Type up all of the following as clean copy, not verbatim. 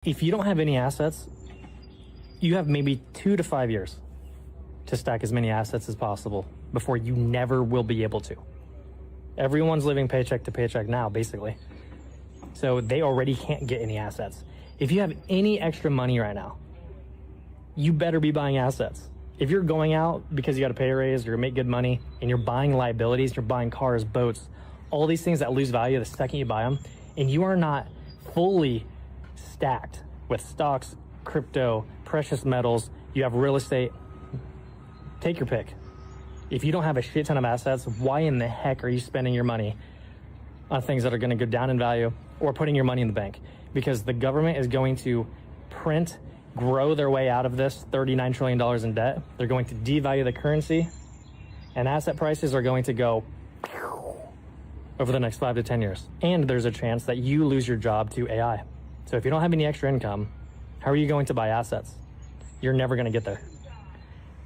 If you don't have any assets, you have maybe 2 to 5 years to stack as many assets as possible before you never will be able to. Everyone's living paycheck to paycheck now, basically. So they already can't get any assets. If you have any extra money right now, you better be buying assets. If you're going out because you got a pay raise or make good money and you're buying liabilities, you're buying cars, boats, all these things that lose value the second you buy them, and you are not fully stacked with stocks, crypto, precious metals, you have real estate, take your pick. If you don't have a shit ton of assets, why in the heck are you spending your money on things that are going to go down in value or putting your money in the bank? Because the government is going to grow their way out of this $39 trillion in debt. They're going to devalue the currency, and asset prices are going to go over the next 5 to 10 years. And there's a chance that you lose your job to AI. So if you don't have any extra income, how are you going to buy assets? You're never going to get there.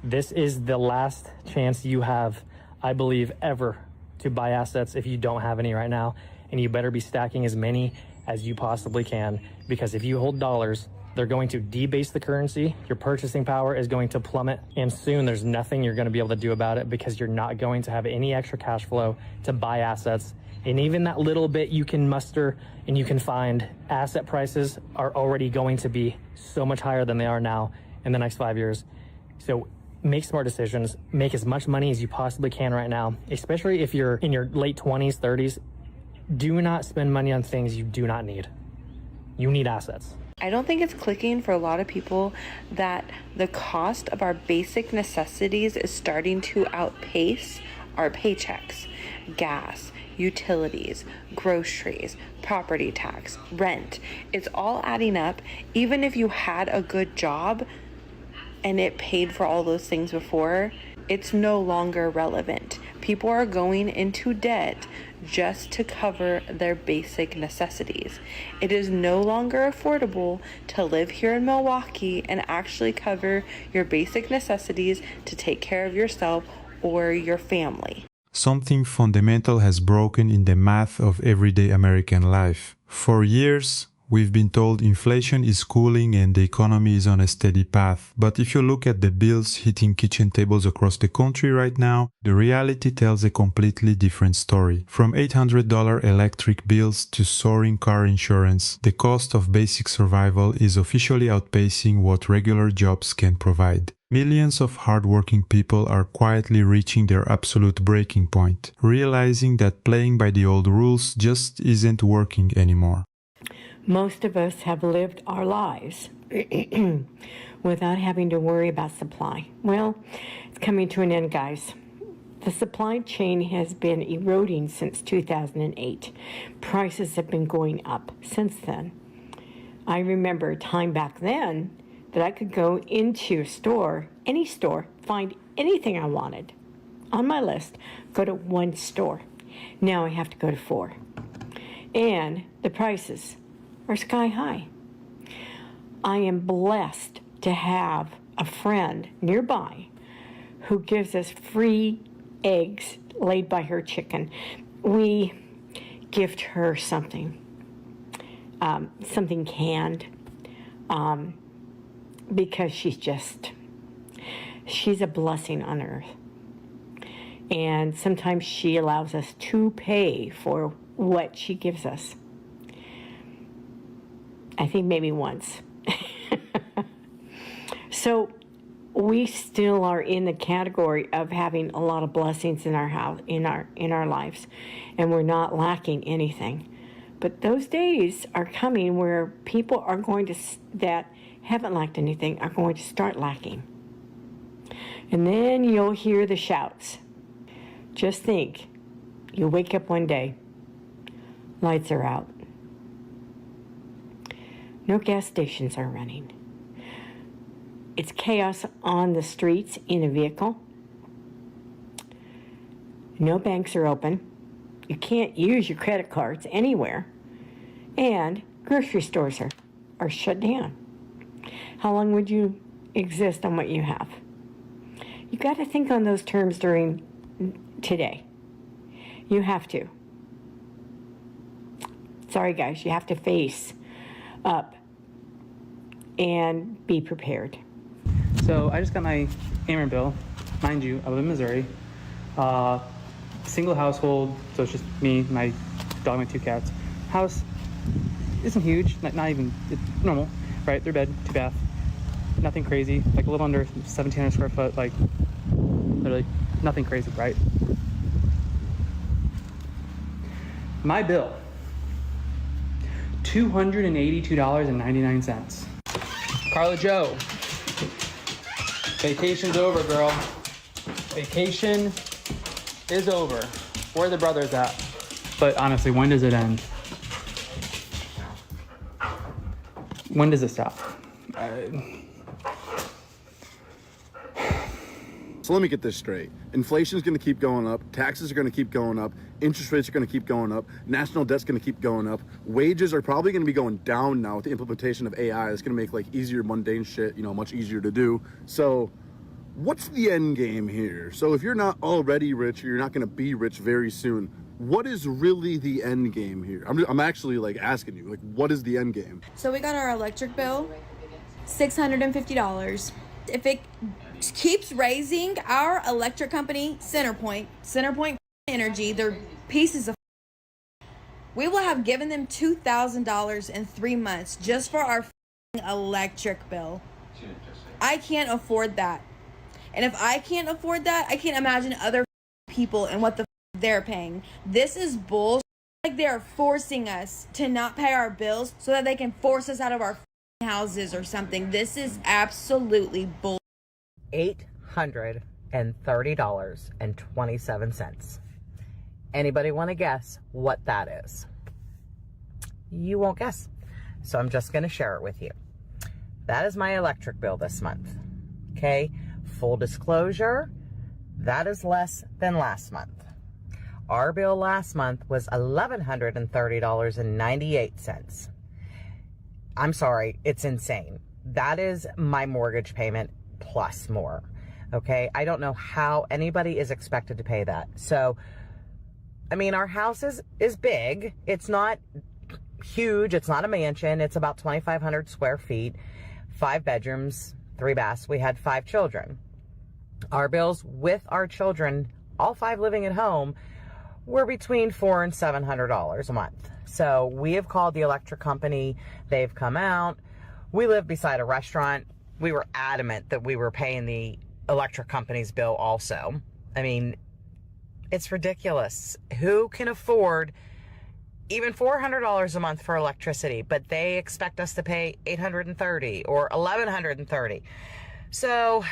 This is the last chance you have, I believe, ever to buy assets if you don't have any right now. And you better be stacking as many as you possibly can, because if you hold dollars, they're going to debase the currency. Your purchasing power is going to plummet. And soon there's nothing you're going to be able to do about it because you're not going to have any extra cash flow to buy assets. And even that little bit you can muster and you can find, asset prices are already going to be so much higher than they are now in the next 5 years. So make smart decisions, make as much money as you possibly can right now, especially if you're in your late 20s, 30s. Do not spend money on things you do not need. You need assets. I don't think it's clicking for a lot of people that the cost of our basic necessities is starting to outpace our paychecks. Gas, utilities, groceries, property tax, rent. It's all adding up. Even if you had a good job and it paid for all those things before, it's no longer relevant. People are going into debt just to cover their basic necessities. It is no longer affordable to live here in Milwaukee and actually cover your basic necessities to take care of yourself or your family. Something fundamental has broken in the math of everyday American life. For years, we've been told inflation is cooling and the economy is on a steady path. But if you look at the bills hitting kitchen tables across the country right now, the reality tells a completely different story. From $800 electric bills to soaring car insurance, the cost of basic survival is officially outpacing what regular jobs can provide. Millions of hardworking people are quietly reaching their absolute breaking point, realizing that playing by the old rules just isn't working anymore. Most of us have lived our lives without having to worry about supply. Well, it's coming to an end, guys. The supply chain has been eroding since 2008. Prices have been going up since then. I remember a time back then that I could go into a store, any store, find anything I wanted on my list, go to one store. Now I have to go to 4. And the prices are sky high. I am blessed to have a friend nearby who gives us free eggs laid by her chicken. We gift her something, something canned, because she's a blessing on earth. And sometimes she allows us to pay for what she gives us. I think maybe once. So we still are in the category of having a lot of blessings in our house, in our lives, and we're not lacking anything. But those days are coming where people are going to, that haven't lacked anything, are going to start lacking. And then you'll hear the shouts. Just think, you wake up one day, lights are out. No gas stations are running. It's chaos on the streets in a vehicle. No banks are open. You can't use your credit cards anywhere. And grocery stores are shut down. How long would you exist on what you have? You got to think on those terms during today. You have to. Sorry guys, you have to face up and be prepared. So I just got my Ameren bill. Mind you, I live in Missouri. Single household, so it's just me, my dog, my 2 cats. House isn't huge, not even, it's normal, right? 3-bed, 2-bath, nothing crazy, like a little under 1,700 square foot, like literally nothing crazy, right? My bill, $282.99. Carla Joe, vacation's over, girl. Vacation is over. Where are the brothers at? But honestly, when does it end? When does it stop? So let me get this straight. Inflation is going to keep going up. Taxes are going to keep going up. Interest rates are going to keep going up. National debt's going to keep going up. Wages are probably going to be going down now with the implementation of AI. It's going to make like easier, mundane shit, much easier to do. So what's the end game here? So if you're not already rich, or you're not going to be rich very soon, what is really the end game here? I'm actually like asking you, like, what is the end game? So we got our electric bill, $650. If it keeps raising, our electric company, Centerpoint Energy, they're pieces of, we will have given them $2,000 in 3 months just for our electric bill. I can't afford that. And if I can't afford that, I can't imagine other people and what the they're paying. This is bullshit. Like they're forcing us to not pay our bills so that they can force us out of our houses or something. This is absolutely bull. $830.27. Anybody want to guess what that is? You won't guess. So I'm just going to share it with you. That is my electric bill this month. Okay. Full disclosure, that is less than last month. Our bill last month was $1,130.98. I'm sorry, it's insane. That is my mortgage payment plus more. Okay, I don't know how anybody is expected to pay that. So, I mean, our house is big. It's not huge. It's not a mansion. It's about 2,500 square feet, 5 bedrooms, 3 baths. We had 5 children. Our bills with our children, all 5 living at home, were between $400 and $700 a month. So we have called the electric company. They've come out. We live beside a restaurant. We were adamant that we were paying the electric company's bill also. I mean, it's ridiculous. Who can afford even $400 a month for electricity, but they expect us to pay $830 or $1,130. So,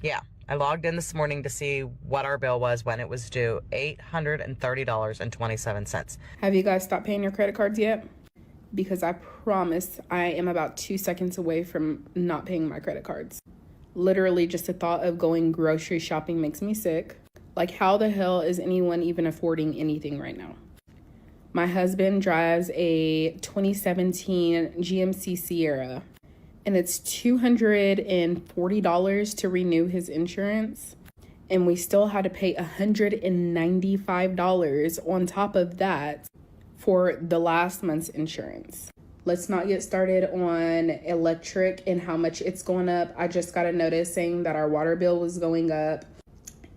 yeah, I logged in this morning to see what our bill was when it was due, $830.27. Have you guys stopped paying your credit cards yet? Because I promise I am about 2 seconds away from not paying my credit cards. Literally, just the thought of going grocery shopping makes me sick. Like, how the hell is anyone even affording anything right now? My husband drives a 2017 GMC Sierra, and it's $240 to renew his insurance. And we still had to pay $195 on top of that for the last month's insurance. Let's not get started on electric and how much it's going up. I just got a notice saying that our water bill was going up,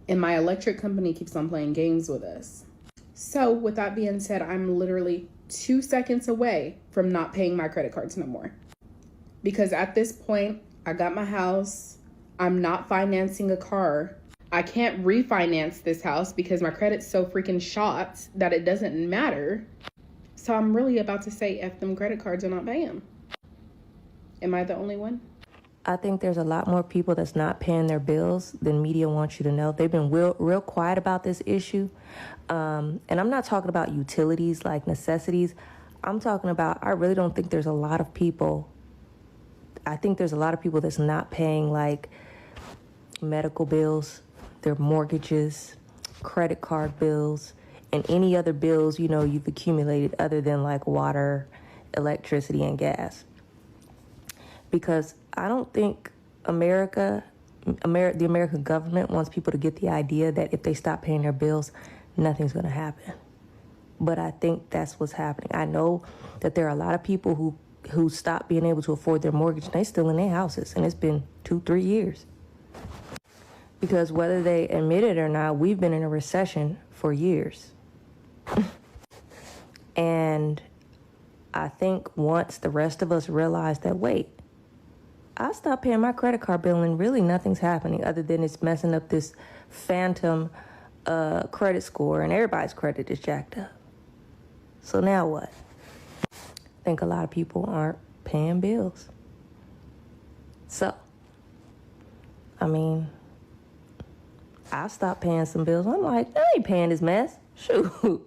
and my electric company keeps on playing games with us. So with that being said, I'm literally 2 seconds away from not paying my credit cards no more. Because at this point, I got my house. I'm not financing a car. I can't refinance this house because my credit's so freaking shot that it doesn't matter. So I'm really about to say F them credit cards and not pay them. Am I the only one? I think there's a lot more people that's not paying their bills than media wants you to know. They've been real quiet about this issue. And I'm not talking about utilities like necessities. I'm talking about, I really don't think there's a lot of people. I think there's a lot of people that's not paying like medical bills, their mortgages, credit card bills, and any other bills, you've accumulated other than like water, electricity, and gas. Because I don't think the American government wants people to get the idea that if they stop paying their bills, nothing's going to happen. But I think that's what's happening. I know that there are a lot of people who who stopped being able to afford their mortgage, and they still in their houses, and it's been 2-3 years. Because whether they admit it or not, we've been in a recession for years. And I think once the rest of us realize that, wait, I stopped paying my credit card bill and really nothing's happening other than it's messing up this phantom credit score, and everybody's credit is jacked up. So now what? I think a lot of people aren't paying bills. So, I mean, I stopped paying some bills. I'm like, I ain't paying this mess. Shoot,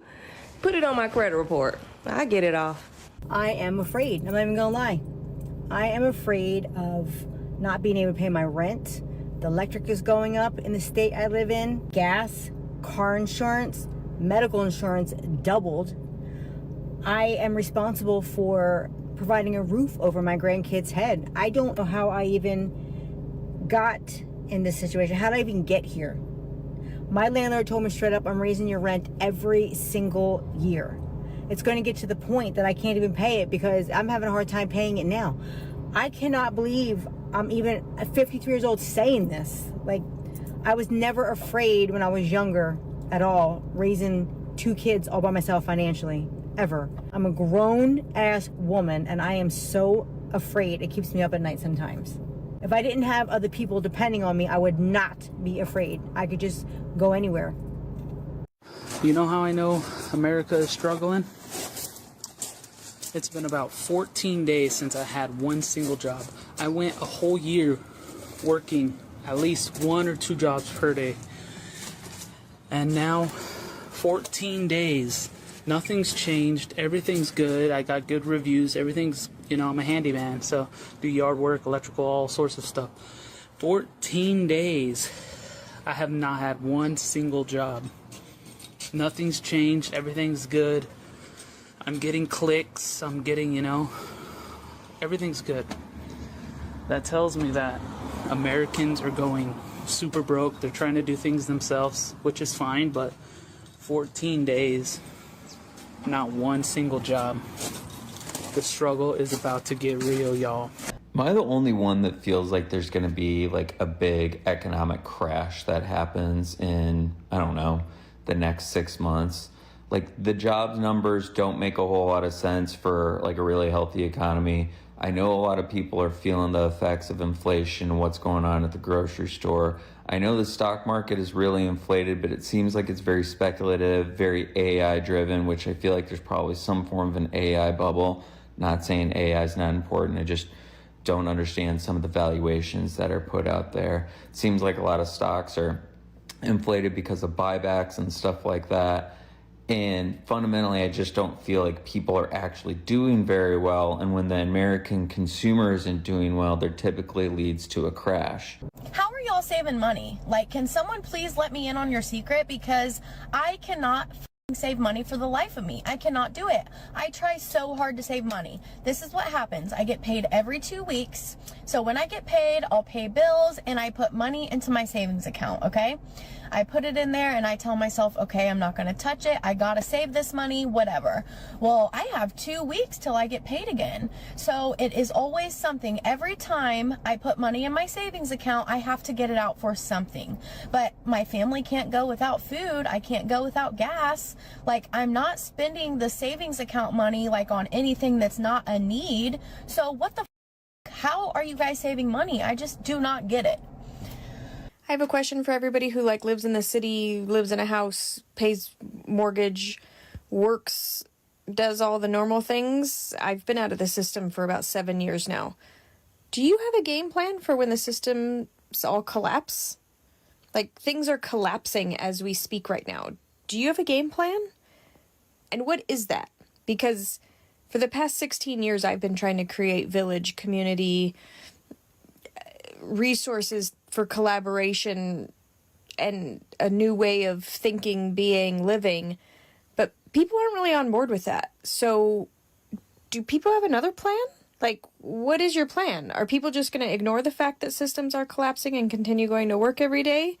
put it on my credit report. I get it off. I am afraid. I'm not even gonna lie. I am afraid of not being able to pay my rent. The electric is going up in the state I live in. Gas, car insurance, medical insurance doubled. I am responsible for providing a roof over my grandkids' head. I don't know how I even got in this situation. How did I even get here? My landlord told me straight up, I'm raising your rent every single year. It's going to get to the point that I can't even pay it because I'm having a hard time paying it now. I cannot believe I'm even 53 years old saying this. Like, I was never afraid when I was younger at all, raising 2 kids all by myself financially, ever. I'm a grown-ass woman, and I am so afraid. It keeps me up at night sometimes. If I didn't have other people depending on me, I would not be afraid. I could just go anywhere. You know how I know America is struggling? It's been about 14 days since I had one single job. I went a whole year working at least 1 or 2 jobs per day. And now, 14 days, nothing's changed, everything's good, I got good reviews, everything's, I'm a handyman, so do yard work, electrical, all sorts of stuff. 14 days, I have not had one single job. Nothing's changed, everything's good. I'm getting clicks, I'm getting, everything's good. That tells me that Americans are going super broke. They're trying to do things themselves, which is fine, but 14 days, not one single job. The struggle is about to get real, y'all. Am I the only one that feels like there's going to be like a big economic crash that happens in, I don't know, the next 6 months? Like, the jobs numbers don't make a whole lot of sense for like a really healthy economy. I know a lot of people are feeling the effects of inflation and what's going on at the grocery store. I know the stock market is really inflated, but it seems like it's very speculative, very AI driven, which I feel like there's probably some form of an AI bubble. Not saying AI is not important. I just don't understand some of the valuations that are put out there. It seems like a lot of stocks are inflated because of buybacks and stuff like that. And fundamentally, I just don't feel like people are actually doing very well. And when the American consumer isn't doing well, there typically leads to a crash. How are y'all saving money? Like, can someone please let me in on your secret? Because I cannot save money for the life of me. I cannot do it. I try so hard to save money. This is what happens. I get paid every 2 weeks. So when I get paid, I'll pay bills and I put money into my savings account, okay? I put it in there and I tell myself, okay, I'm not going to touch it. I got to save this money, whatever. Well, I have 2 weeks till I get paid again. So it is always something. Every time I put money in my savings account, I have to get it out for something. But my family can't go without food. I can't go without gas. Like, I'm not spending the savings account money like on anything that's not a need. So what the how are you guys saving money? I just do not get it. I have a question for everybody who lives in the city, lives in a house, pays mortgage, works, does all the normal things. I've been out of the system for about 7 years now. Do you have a game plan for when the systems all collapse? Like, things are collapsing as we speak right now. Do you have a game plan? And what is that? Because for the past 16 years, I've been trying to create village, community, resources for collaboration and a new way of thinking, being, living. But people aren't really on board with that. So do people have another plan? Like, what is your plan? Are people just going to ignore the fact that systems are collapsing and continue going to work every day?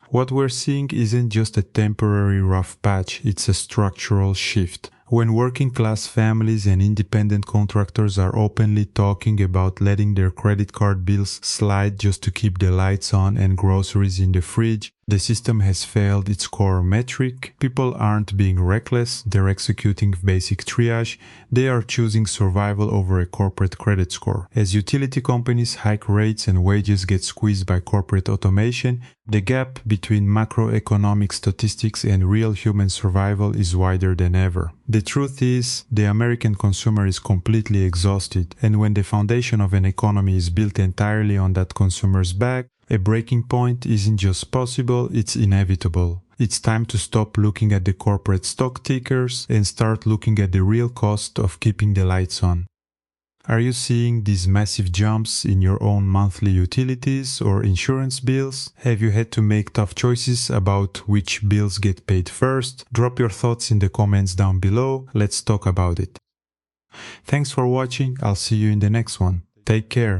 What we're seeing isn't just a temporary rough patch, it's a structural shift. When working class families and independent contractors are openly talking about letting their credit card bills slide just to keep the lights on and groceries in the fridge, the system has failed its core metric. People aren't being reckless, they're executing basic triage, they are choosing survival over a corporate credit score. As utility companies hike rates and wages get squeezed by corporate automation, the gap between macroeconomic statistics and real human survival is wider than ever. The truth is, the American consumer is completely exhausted, and when the foundation of an economy is built entirely on that consumer's back, a breaking point isn't just possible, it's inevitable. It's time to stop looking at the corporate stock tickers and start looking at the real cost of keeping the lights on. Are you seeing these massive jumps in your own monthly utilities or insurance bills? Have you had to make tough choices about which bills get paid first? Drop your thoughts in the comments down below. Let's talk about it. Thanks for watching. I'll see you in the next one. Take care.